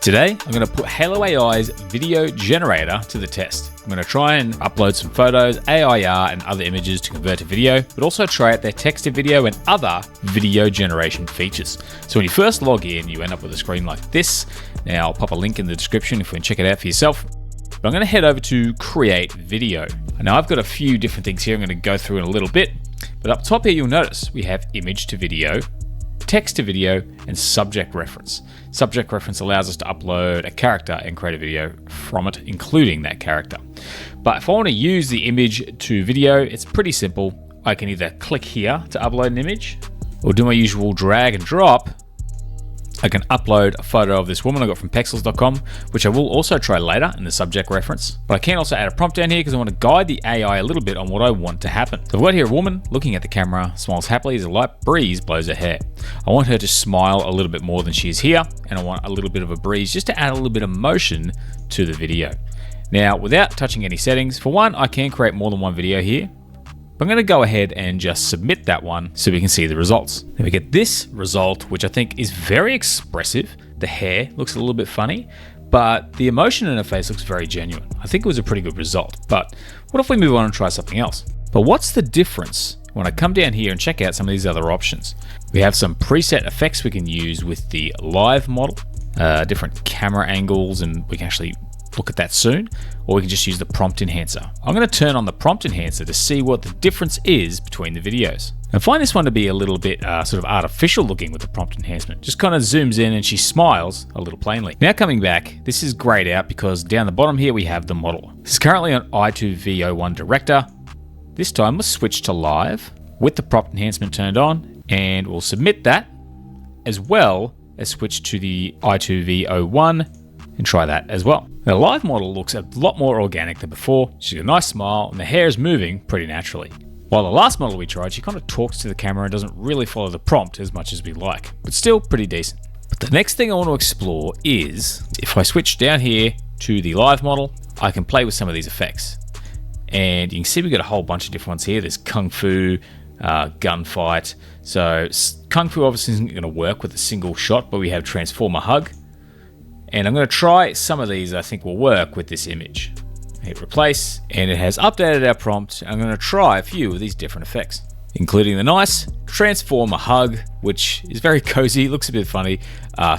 Today, I'm going to put Hailuo AI's video generator to the test. I'm going to try and upload some photos, AIR and other images to convert to video, but also try out their text to video and other video generation features. So when you first log in, you end up with a screen like this. Now I'll pop a link in the description if you can check it out for yourself. But I'm going to head over to create video. Now I've got a few different things here I'm going to go through in a little bit, but up top here you'll notice we have image to video, text to video, and subject reference. Subject reference allows us to upload a character and create a video from it, including that character. But if I want to use the image to video, it's pretty simple. I can either click here to upload an image, or do my usual drag and drop. I can upload a photo of this woman I got from pexels.com, which I will also try later in the subject reference. But I can also add a prompt down here because I want to guide the AI a little bit on what I want to happen. So I've got here a woman looking at the camera, smiles happily as a light breeze blows her hair. I want her to smile a little bit more than she is here, and I want a little bit of a breeze just to add a little bit of motion to the video. Now, without touching any settings, for one, I can create more than one video here. I'm going to go ahead and just submit that one so we can see the results. Now we get this result, which I think is very expressive. The hair looks a little bit funny, but the emotion in her face looks very genuine. I think it was a pretty good result, but what if we move on and try something else? But what's the difference when I come down here and check out some of these other options? We have some preset effects we can use with the live model, different camera angles, and we can actually look at that soon, or we can just use the prompt enhancer. I'm going to turn on the prompt enhancer to see what the difference is between the videos. I find this one to be a little bit sort of artificial looking with the prompt enhancement. Just kind of zooms in and she smiles a little plainly. Now coming back, this is grayed out because down the bottom here we have the model. This is currently on i2v01 director. This time let's switch to live with the prompt enhancement turned on, and we'll submit that as well as switch to the i2v01 and try that as well. The live model looks a lot more organic than before. She's got a nice smile and the hair is moving pretty naturally. While the last model we tried, she kind of talks to the camera and doesn't really follow the prompt as much as we like, but still pretty decent. But the next thing I want to explore is, if I switch down here to the live model, I can play with some of these effects. And you can see we've got a whole bunch of different ones here. There's Kung Fu, gunfight. So Kung Fu obviously isn't going to work with a single shot, but we have Transformer Hug. And I'm going to try some of these I think will work with this image. Hit replace, and it has updated our prompt. I'm going to try a few of these different effects, including the nice Transformer Hug, which is very cozy, looks a bit funny.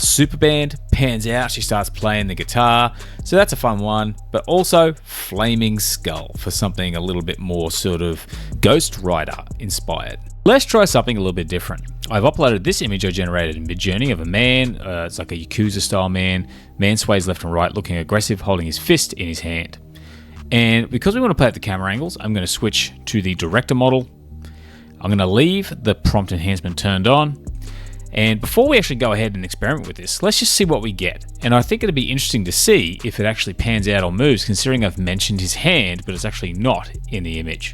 Super band pans out, she starts playing the guitar, so that's a fun one. But also Flaming Skull for something a little bit more sort of Ghost Rider inspired. Let's try something a little bit different. I've uploaded this image I generated in Midjourney of a man. It's like a Yakuza style man. Man sways left and right, looking aggressive, holding his fist in his hand. And because we want to play with the camera angles, I'm going to switch to the director model. I'm going to leave the prompt enhancement turned on. And before we actually go ahead and experiment with this, let's just see what we get. And I think it'd be interesting to see if it actually pans out or moves, considering I've mentioned his hand, but it's actually not in the image.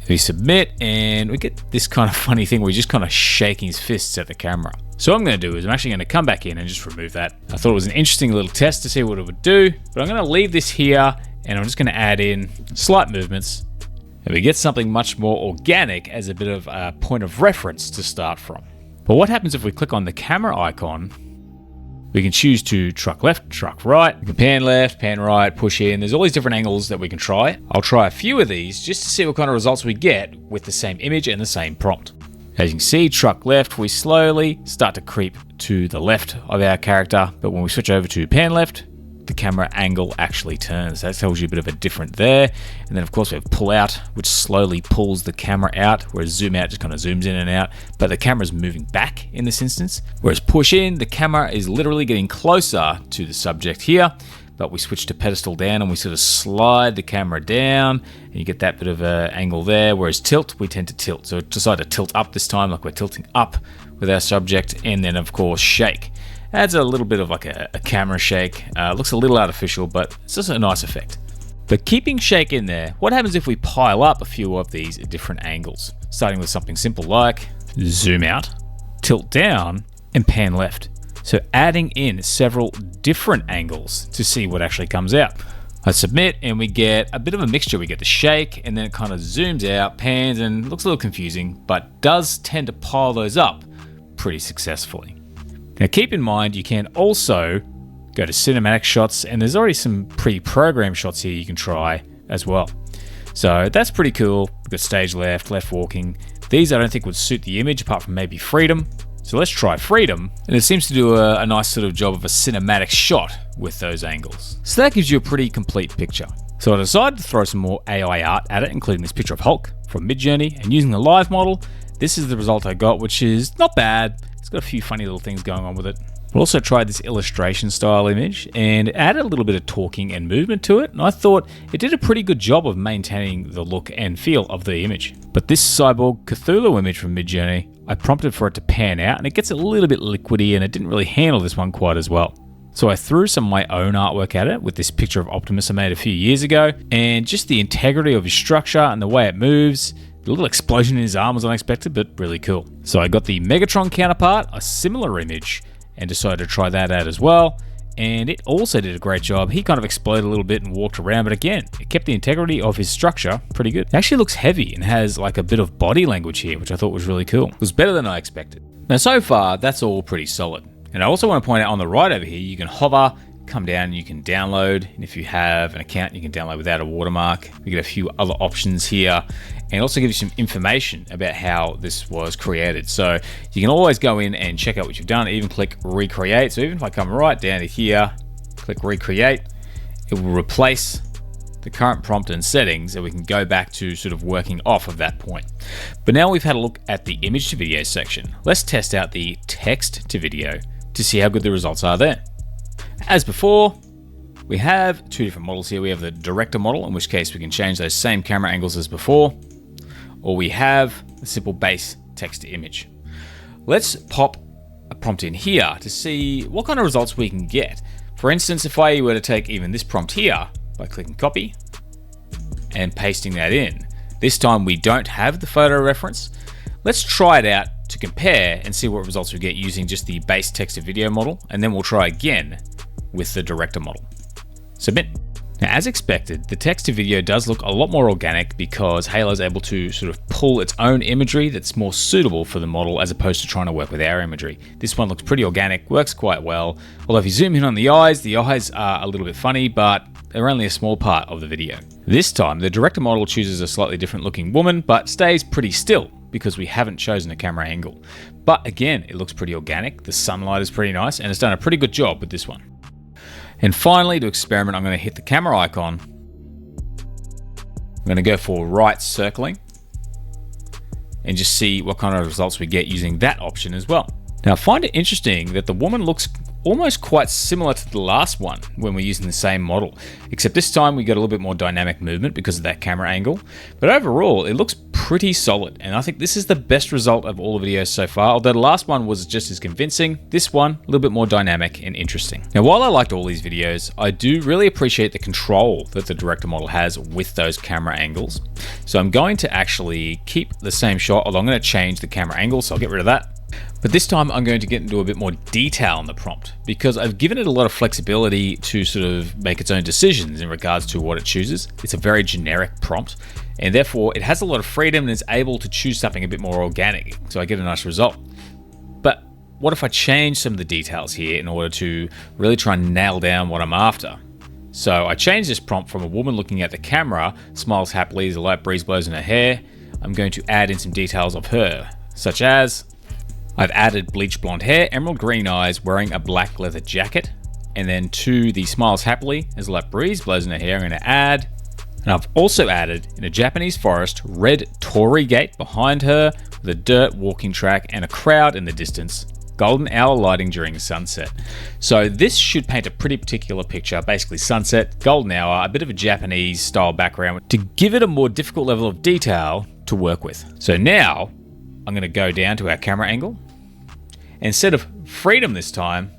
We submit, and we get this kind of funny thing where he's just kind of shaking his fists at the camera. So what I'm going to do is I'm actually going to come back in and just remove that. I thought it was an interesting little test to see what it would do, but I'm going to leave this here, and I'm just going to add in slight movements, and we get something much more organic as a bit of a point of reference to start from. But what happens if we click on the camera icon? We can choose to truck left, truck right. We can pan left, pan right, push in. There's all these different angles that we can try. I'll try a few of these just to see what kind of results we get with the same image and the same prompt. As you can see, truck left, we slowly start to creep to the left of our character. But when we switch over to pan left, the camera angle actually turns. That tells you a bit of a different there. And then of course we have pull out, which slowly pulls the camera out, whereas zoom out just kind of zooms in and out, but the camera's moving back in this instance. Whereas push in, the camera is literally getting closer to the subject here, but we switch to pedestal down and we sort of slide the camera down and you get that bit of an angle there. Whereas tilt, we tend to tilt. So decide to tilt up this time, like we're tilting up with our subject, and then of course shake. Adds a little bit of like a camera shake. Looks a little artificial, but it's just a nice effect. But keeping shake in there, what happens if we pile up a few of these at different angles? Starting with something simple like zoom out, tilt down, and pan left. So adding in several different angles to see what actually comes out. I submit and we get a bit of a mixture. We get the shake and then it kind of zooms out, pans, and looks a little confusing, but does tend to pile those up pretty successfully. Now keep in mind, you can also go to cinematic shots, and there's already some pre-programmed shots here you can try as well. So that's pretty cool. We've got stage left, left walking. These I don't think would suit the image apart from maybe freedom. So let's try freedom, and it seems to do a nice sort of job of a cinematic shot with those angles. So that gives you a pretty complete picture. So I decided to throw some more AI art at it, including this picture of Hulk from Midjourney, and using the live model, this is the result I got, which is not bad. It's got a few funny little things going on with it. I also tried this illustration style image and added a little bit of talking and movement to it, and I thought it did a pretty good job of maintaining the look and feel of the image. But this cyborg Cthulhu image from Midjourney, I prompted for it to pan out, and it gets a little bit liquidy, and it didn't really handle this one quite as well. So I threw some of my own artwork at it with this picture of Optimus I made a few years ago, and just the integrity of his structure and the way it moves. The little explosion in his arm was unexpected, but really cool. So I got the Megatron counterpart, a similar image, and decided to try that out as well. And it also did a great job. He kind of exploded a little bit and walked around, but again, it kept the integrity of his structure pretty good. It actually looks heavy and has like a bit of body language here, which I thought was really cool. It was better than I expected. Now so far, that's all pretty solid. And I also want to point out on the right over here, you can hover, come down, and you can download. And if you have an account, you can download without a watermark. We get a few other options here, and also give you some information about how this was created. So you can always go in and check out what you've done, even click recreate. So even if I come right down to here, click recreate, it will replace the current prompt and settings, and we can go back to sort of working off of that point. But now we've had a look at the image to video section. Let's test out the text to video to see how good the results are there. As before, we have two different models here. We have the director model, in which case we can change those same camera angles as before, or we have a simple base text to image. Let's pop a prompt in here to see what kind of results we can get. For instance, if I were to take even this prompt here by clicking copy and pasting that in, this time we don't have the photo reference. Let's try it out to compare and see what results we get using just the base text to video model, and then we'll try again with the director model. Submit. Now, as expected, the text to video does look a lot more organic because Hailuo is able to sort of pull its own imagery that's more suitable for the model as opposed to trying to work with our imagery. This one looks pretty organic, works quite well. Although if you zoom in on the eyes are a little bit funny, but they're only a small part of the video. This time, the director model chooses a slightly different looking woman, but stays pretty still because we haven't chosen a camera angle. But again, it looks pretty organic. The sunlight is pretty nice, and it's done a pretty good job with this one. And finally, to experiment, I'm going to hit the camera icon. I'm going to go for right circling and just see what kind of results we get using that option as well. Now, I find it interesting that the woman looks almost quite similar to the last one when we're using the same model, except this time we got a little bit more dynamic movement because of that camera angle. But overall, it looks pretty solid, and I think this is the best result of all the videos so far. Although the last one was just as convincing, this one a little bit more dynamic and interesting. Now, while I liked all these videos, I do really appreciate the control that the director model has with those camera angles. So I'm going to actually keep the same shot, although I'm going to change the camera angle, so I'll get rid of that. But this time I'm going to get into a bit more detail in the prompt because I've given it a lot of flexibility to sort of make its own decisions in regards to what it chooses. It's a very generic prompt, and therefore it has a lot of freedom and is able to choose something a bit more organic, so I get a nice result. But what if I change some of the details here in order to really try and nail down what I'm after? So I changed this prompt from a woman looking at the camera, smiles happily as a light breeze blows in her hair. I'm going to add in some details of her, such as I've added bleached blonde hair, emerald green eyes, wearing a black leather jacket. And then to the smiles happily as a light breeze blows in her hair, I'm going to add, and I've also added in a Japanese forest, red torii gate behind her with a dirt walking track and a crowd in the distance, golden hour lighting during sunset. So this should paint a pretty particular picture, basically sunset, golden hour, a bit of a Japanese style background to give it a more difficult level of detail to work with. So now I'm going to go down to our camera angle. Instead of freedom this time,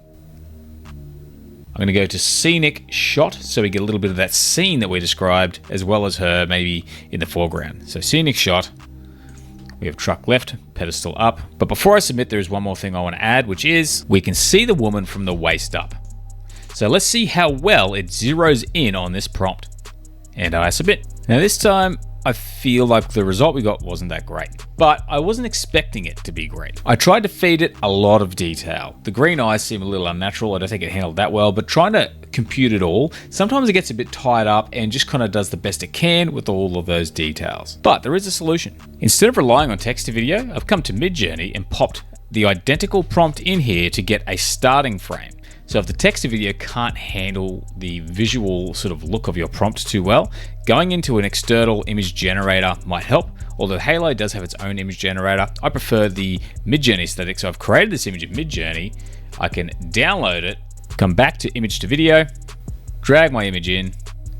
I'm going to go to scenic shot so we get a little bit of that scene that we described, as well as her maybe in the foreground. So scenic shot, we have truck left, pedestal up. But before I submit, there is one more thing I want to add, which is we can see the woman from the waist up. So let's see how well it zeroes in on this prompt. And I submit. Now this time, I feel like the result we got wasn't that great, but I wasn't expecting it to be great. I tried to feed it a lot of detail. The green eyes seem a little unnatural. I don't think it handled that well, but trying to compute it all, sometimes it gets a bit tied up and just kind of does the best it can with all of those details. But there is a solution. Instead of relying on text to video, I've come to Midjourney and popped the identical prompt in here to get a starting frame. So if the text to video can't handle the visual sort of look of your prompt too well, going into an external image generator might help. Although Hailuo does have its own image generator, I prefer the Midjourney aesthetic. So I've created this image in Midjourney. I can download it, come back to image to video, drag my image in.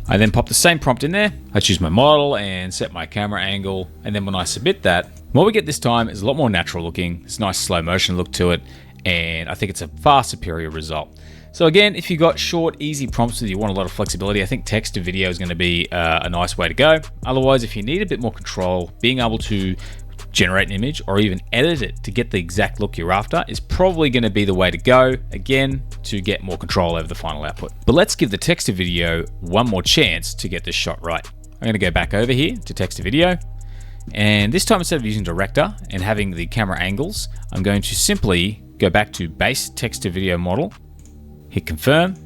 I then pop the same prompt in there. I choose my model and set my camera angle. And then when I submit that, what we get this time is a lot more natural looking. It's a nice slow motion look to it. And I think it's a far superior result. So again, if you got short, easy prompts that you want a lot of flexibility, I think text to video is going to be a nice way to go. Otherwise, if you need a bit more control, being able to generate an image or even edit it to get the exact look you're after is probably going to be the way to go, again, to get more control over the final output. But let's give the text to video one more chance to get this shot right. I'm going to go back over here to text to video. And this time, instead of using director and having the camera angles, I'm going to simply go back to base text to video model, hit confirm,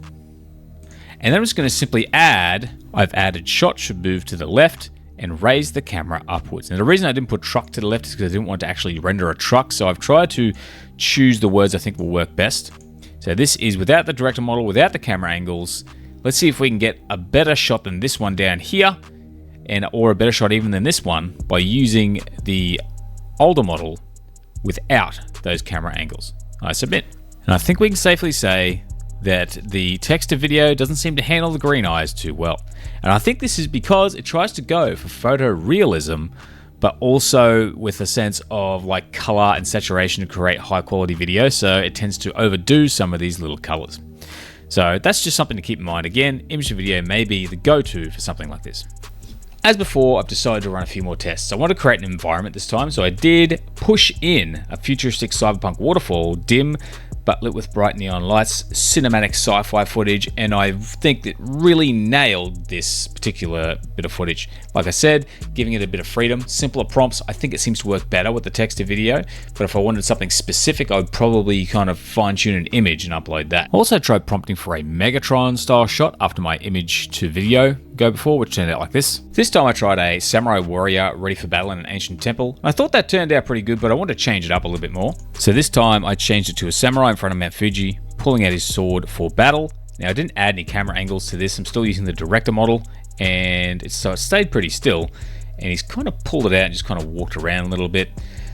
and then I'm just going to simply I've added shot should move to the left and raise the camera upwards. Now the reason I didn't put truck to the left is because I didn't want to actually render a truck, so I've tried to choose the words I think will work best. So this is without the director model, without the camera angles. Let's see if we can get a better shot than this one down here, or a better shot even than this one by using the older model without those camera angles. I submit. And I think we can safely say that the text to video doesn't seem to handle the green eyes too well. And I think this is because it tries to go for photorealism, but also with a sense of like color and saturation to create high quality video. So it tends to overdo some of these little colors. So that's just something to keep in mind. Again, image to video may be the go-to for something like this. As before, I've decided to run a few more tests. I want to create an environment this time, so I did push in a futuristic cyberpunk waterfall, dim but lit with bright neon lights, cinematic sci-fi footage, and I think that really nailed this particular bit of footage. Like I said, giving it a bit of freedom, simpler prompts, I think it seems to work better with the text to video, but if I wanted something specific, I would probably kind of fine-tune an image and upload that. I also tried prompting for a Megatron style shot after my image to video go before, which turned out like this. This time I tried a samurai warrior ready for battle in an ancient temple. I thought that turned out pretty good, but I wanted to change it up a little bit more. So this time I changed it to a samurai in front of Mount Fuji, pulling out his sword for battle. Now I didn't add any camera angles to this. I'm still using the director model, and so it stayed pretty still. And he's kind of pulled it out and just kind of walked around a little bit.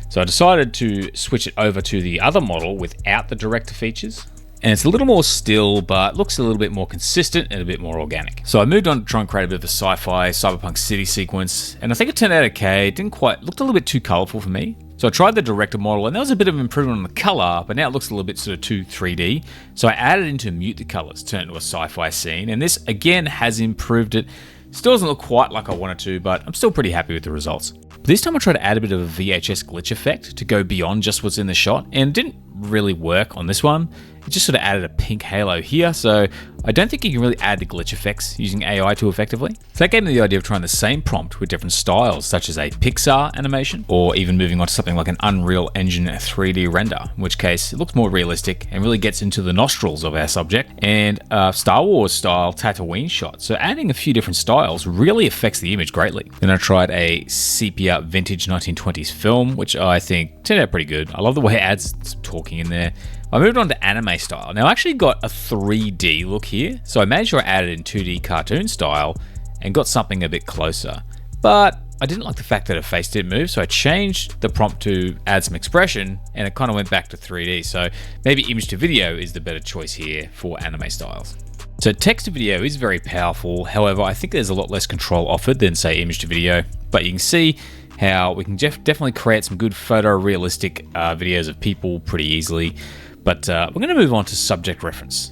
So I decided to switch it over to the other model without the director features. And it's a little more still, but looks a little bit more consistent and a bit more organic. So I moved on to try and create a bit of a sci-fi cyberpunk city sequence, and I think it turned out okay. It looked a little bit too colorful for me. So I tried the director model, and there was a bit of an improvement on the color, but now it looks a little bit sort of too 3D. So I added in to mute the colors, turned it into a sci-fi scene, and this again has improved it. Still doesn't look quite like I wanted to, but I'm still pretty happy with the results. But this time I tried to add a bit of a VHS glitch effect to go beyond just what's in the shot, and it didn't really work on this one. It just sort of added a pink halo here, so I don't think you can really add the glitch effects using AI too effectively. So that gave me the idea of trying the same prompt with different styles, such as a Pixar animation, or even moving on to something like an Unreal Engine 3D render, in which case it looks more realistic and really gets into the nostrils of our subject, and a Star Wars style Tatooine shot. So adding a few different styles really affects the image greatly. Then I tried a sepia vintage 1920s film, which I think turned out pretty good. I love the way it adds some talking in there. I moved on to anime style. Now I actually got a 3D look here, so I made sure I added in 2D cartoon style and got something a bit closer. But I didn't like the fact that her face didn't move, so I changed the prompt to add some expression, and it kind of went back to 3D. So maybe image to video is the better choice here for anime styles. So text to video is very powerful. However, I think there's a lot less control offered than say image to video, but you can see how we can definitely create some good photorealistic videos of people pretty easily. But we're going to move on to subject reference.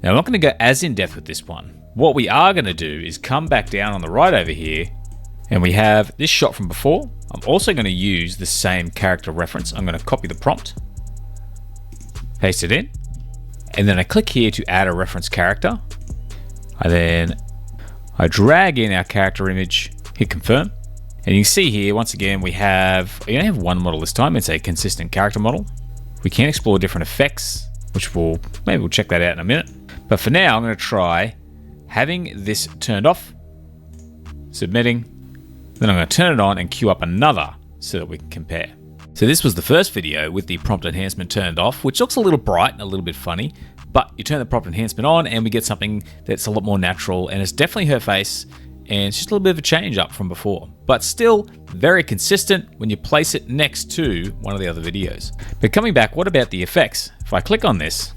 Now, I'm not going to go as in-depth with this one. What we are going to do is come back down on the right over here, and we have this shot from before. I'm also going to use the same character reference. I'm going to copy the prompt, paste it in, and then I click here to add a reference character. I drag in our character image, Hit confirm. And you can see here, once again, we only have one model this time. It's a consistent character model. We can explore different effects, which maybe we'll check that out in a minute. But for now, I'm going to try having this turned off, submitting, then I'm going to turn it on and queue up another so that we can compare. So this was the first video with the prompt enhancement turned off, which looks a little bright and a little bit funny, but you turn the prompt enhancement on and we get something that's a lot more natural, and it's definitely her face, and it's just a little bit of a change up from before, but still very consistent when you place it next to one of the other videos. But coming back, what about the effects? If I click on this,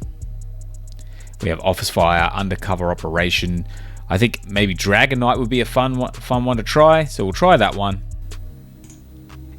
we have Office Fire, Undercover Operation. I think maybe Dragon Knight would be a fun one to try, so we'll try that one.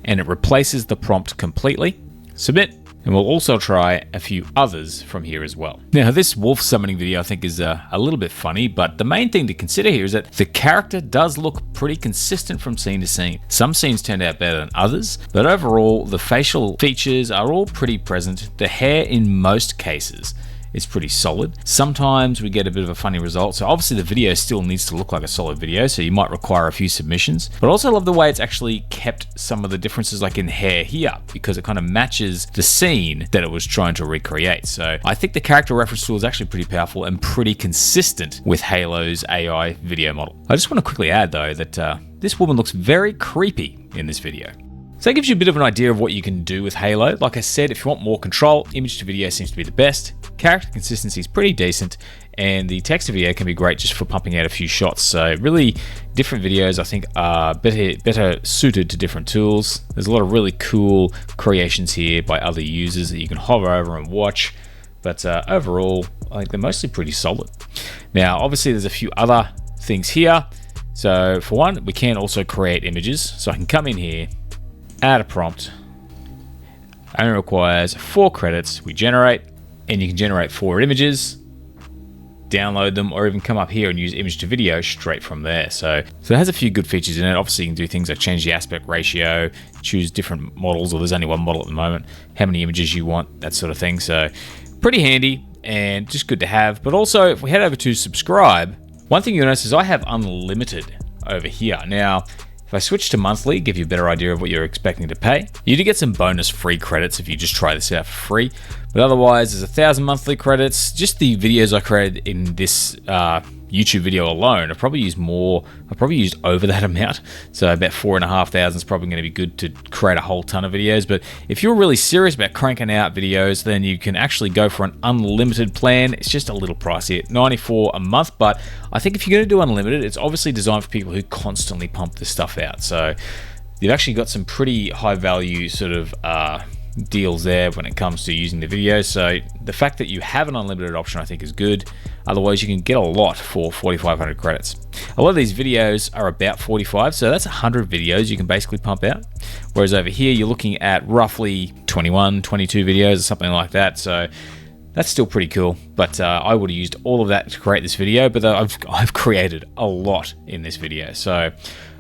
And it replaces the prompt completely. Submit, and we'll also try a few others from here as well. Now, this wolf summoning video I think is a little bit funny, but the main thing to consider here is that the character does look pretty consistent from scene to scene. Some scenes turned out better than others, but overall the facial features are all pretty present. The hair in most cases is pretty solid. Sometimes we get a bit of a funny result, so obviously the video still needs to look like a solid video, so you might require a few submissions. But also love the way it's actually kept some of the differences like in hair here, because it kind of matches the scene that it was trying to recreate. So I think the character reference tool is actually pretty powerful and pretty consistent with Hailuo's AI video model. I just want to quickly add though that this woman looks very creepy in this video. So that gives you a bit of an idea of what you can do with Hailuo. Like I said, if you want more control, image to video seems to be the best. Character consistency is pretty decent, and the text to video can be great just for pumping out a few shots. So really, different videos I think are better suited to different tools. There's a lot of really cool creations here by other users that you can hover over and watch. But overall, I think they're mostly pretty solid. Now, obviously, there's a few other things here. So for one, we can also create images. So I can come in here, add a prompt, only requires 4 credits. We generate, and you can generate 4 images, download them, or even come up here and use image to video straight from there. So it has a few good features in it. Obviously you can do things like change the aspect ratio, choose different models, or there's only one model at the moment, how many images you want, that sort of thing. So pretty handy and just good to have. But also if we head over to subscribe, one thing you'll notice is I have unlimited over here. Now, if I switch to monthly, give you a better idea of what you're expecting to pay. You do get some bonus free credits if you just try this out for free. But otherwise, there's 1,000 monthly credits. Just the videos I created in this YouTube video alone, I've probably used over that amount. So about 4,500 is probably going to be good to create a whole ton of videos. But if you're really serious about cranking out videos, then you can actually go for an unlimited plan. It's just a little pricey at $94 a month. But I think if you're going to do unlimited, it's obviously designed for people who constantly pump this stuff out. So you've actually got some pretty high value sort of deals there when it comes to using the video. So the fact that you have an unlimited option I think is good. Otherwise you can get a lot for 4,500 credits. A lot of these videos are about 45, so that's 100 videos you can basically pump out. Whereas over here you're looking at roughly 21, 22 videos or something like that. So that's still pretty cool, but I would have used all of that to create this video, but I've created a lot in this video. So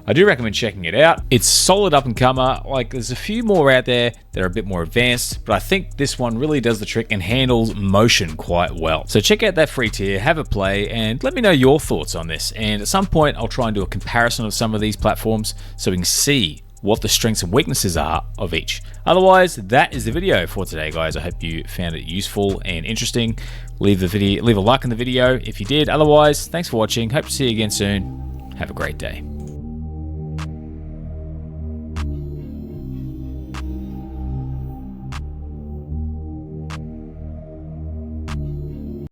I do recommend checking it out. It's solid up and comer. Like there's a few more out there that are a bit more advanced, but I think this one really does the trick and handles motion quite well. So check out that free tier, have a play, and let me know your thoughts on this. And at some point, I'll try and do a comparison of some of these platforms so we can see what the strengths and weaknesses are of each. Otherwise, that is the video for today, guys. I hope you found it useful and interesting. Leave a like on the video if you did. Otherwise, thanks for watching. Hope to see you again soon. Have a great day.